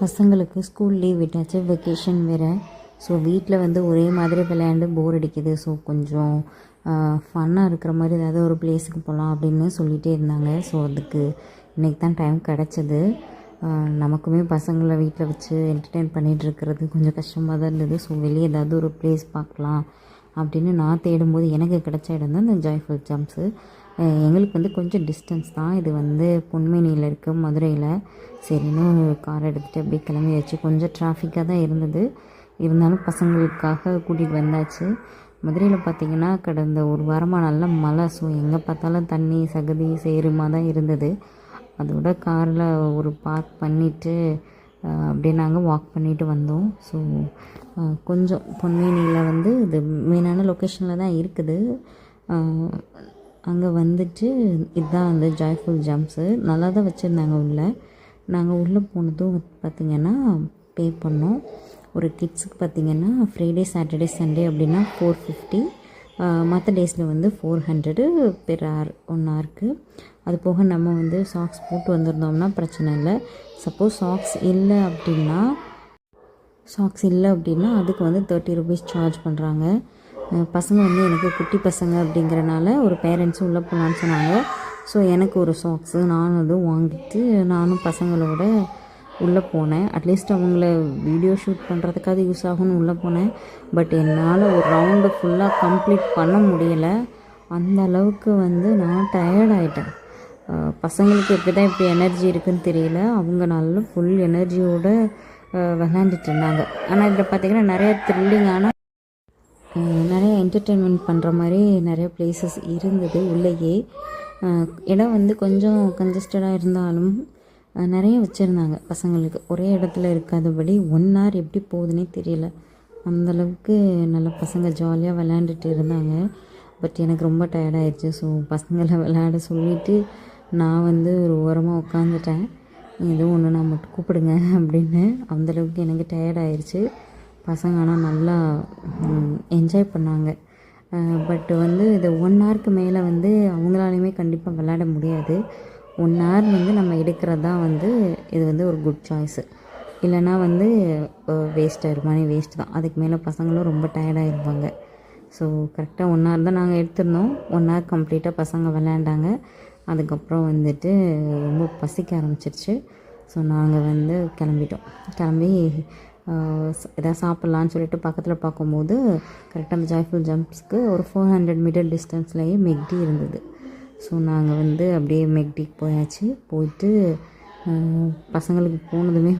பசங்களுக்கு school leave விட்டாச்சு, vacation வேறு. ஸோ வீட்டில் வந்து ஒரே மாதிரி விளையாண்டு போர் அடிக்குது. ஸோ கொஞ்சம் ஃபன்னாக இருக்கிற மாதிரி ஏதாவது ஒரு பிளேஸுக்கு போகலாம் அப்படின்னு சொல்லிகிட்டே இருந்தாங்க. ஸோ அதுக்கு இன்றைக்கி தான் டைம் கிடச்சிது. நமக்குமே பசங்களை வீட்டில் வச்சு என்டர்டெயின் பண்ணிகிட்ருக்கிறது கொஞ்சம் கஷ்டமாக தான் இருந்தது. ஸோ வெளியே ஏதாவது ஒரு பிளேஸ் பார்க்கலாம் அப்படின்னு நான் தேடும்போது எனக்கு கிடைச்ச இடம் தான் இந்த ஜாய்ஃபுல் ஜம்ப்ஸு. எங்களுக்கு வந்து கொஞ்சம் டிஸ்டன்ஸ் தான். இது வந்து பொன்மேனியில் இருக்குது, மதுரையில். சரின்னு கார் எடுத்துகிட்டு அப்படியே கிளம்பி வச்சு, கொஞ்சம் டிராஃபிக்காக தான் இருந்தது. இருந்தாலும் பசங்களுக்காக கூட்டிகிட்டு வந்தாச்சு. மதுரையில் பார்த்திங்கன்னா கடந்த ஒரு வாரமாக நல்ல மழை. ஸோ எங்கே பார்த்தாலும் தண்ணி, சகதி, சேருமா தான் இருந்தது. அதோட காரில் ஒரு பார்க் பண்ணிவிட்டு அப்படியே நாங்கள் வாக் பண்ணிவிட்டு வந்தோம். ஸோ கொஞ்சம் பொன்மேனியில் வந்து இது மெயினான லொக்கேஷனில் தான் இருக்குது. அங்கே வந்துட்டு இதுதான் வந்து ஜாய்ஃபுல் ஜம்ப்ஸு. நல்லா தான் வச்சுருந்தாங்க உள்ளே. நாங்கள் உள்ளே போனதும் பார்த்திங்கன்னா பே பண்ணோம். ஒரு கிட்ஸுக்கு பார்த்திங்கன்னா ஃப்ரைடே, சாட்டர்டே, சண்டே அப்படின்னா 450. மற்ற டேஸில் வந்து 400 பெர் ஹவர் 1 ஹவருக்கு. அது போக நம்ம வந்து சாக்ஸ் போட்டு வந்திருந்தோம்னா பிரச்சனை இல்லை. சப்போஸ் சாக்ஸ் இல்லை அப்படின்னா அதுக்கு வந்து 30 ருபீஸ் சார்ஜ் பண்ணுறாங்க. பசங்க வந்து எனக்கு குட்டி பசங்க அப்படிங்கிறனால ஒரு பேரண்ட்ஸும் உள்ளே போகலான்னு சொன்னாங்க. ஸோ எனக்கு ஒரு சாக்ஸு நானும் அதுவும் வாங்கிட்டு நானும் பசங்களோட உள்ளே போனேன். அட்லீஸ்ட் அவங்கள வீடியோ ஷூட் பண்ணுறதுக்காவது யூஸ் ஆகும்னு உள்ளே போனேன். பட் என்னால் ஒரு ரவுண்டு ஃபுல்லாக கம்ப்ளீட் பண்ண முடியலை. அந்த அளவுக்கு வந்து நான் டயர்ட் ஆகிட்டேன். பசங்களுக்கு எப்படி தான் இப்படி எனர்ஜி இருக்குதுன்னு தெரியல. அவங்க நல்ல ஃபுல் எனர்ஜியோடு விளையாண்டுட்டு இருந்தாங்க. ஆனால் இதில் பார்த்திங்கன்னா நிறைய த்ரில்லிங்கான நிறைய என்டர்டெயின்மெண்ட் பண்ணுற மாதிரி நிறைய பிளேசஸ் இருந்தது உள்ளேயே. இடம் வந்து கொஞ்சம் கன்ஜஸ்டடாக இருந்தாலும் நிறைய வச்சுருந்தாங்க பசங்களுக்கு. ஒரே இடத்துல இருக்காதபடி 1 hour எப்படி போகுதுன்னே தெரியல. அந்தளவுக்கு நல்ல பசங்க ஜாலியாக விளையாண்டுட்டு இருந்தாங்க. பட் எனக்கு ரொம்ப டயர்டாகிடுச்சு. ஸோ பசங்களை விளையாட சொல்லிவிட்டு நான் வந்து ஒரு ஓரமாக உட்காந்துட்டேன். எதுவும் ஒன்று நான் மட்டும் கூப்பிடுங்க அப்படின்னு. அந்தளவுக்கு எனக்கு டயர்டாகிடுச்சு. பசங்க ஆனால் நல்லா என்ஜாய் பண்ணாங்க. பட் வந்து இது 1 hourக்கு மேலே வந்து அவங்களாலையுமே கண்டிப்பாக விளையாட முடியாது. 1 hour வந்து நம்ம எடுக்கிறது தான் வந்து இது வந்து ஒரு குட் சாய்ஸு. இல்லைனா வந்து வேஸ்ட் ஆகிடும், மணி வேஸ்ட் தான். அதுக்கு மேலே பசங்களும் ரொம்ப டயர்டாகிருப்பாங்க. ஸோ கரெக்டாக 1 hour தான் நாங்கள் எடுத்திருந்தோம். 1 hour கம்ப்ளீட்டாக பசங்க விளையாண்டாங்க. அதுக்கப்புறம் வந்துட்டு ரொம்ப பசிக்க ஆரம்பிச்சிருச்சு. ஸோ நாங்கள் வந்து கிளம்பி எதாவது சாப்பிட்லான்னு சொல்லிட்டு பக்கத்தில் பார்க்கும்போது கரெக்டாக அந்த ஜாய்ஃபுல் ஜம்ப்ஸ்க்கு ஒரு 400 மீட்டர் டிஸ்டன்ஸ்லேயே மெக்டி இருந்தது. ஸோ நாங்கள் வந்து அப்படியே மெக்டிக்கு போயாச்சு. போயிட்டு பசங்களுக்கு போனதுமே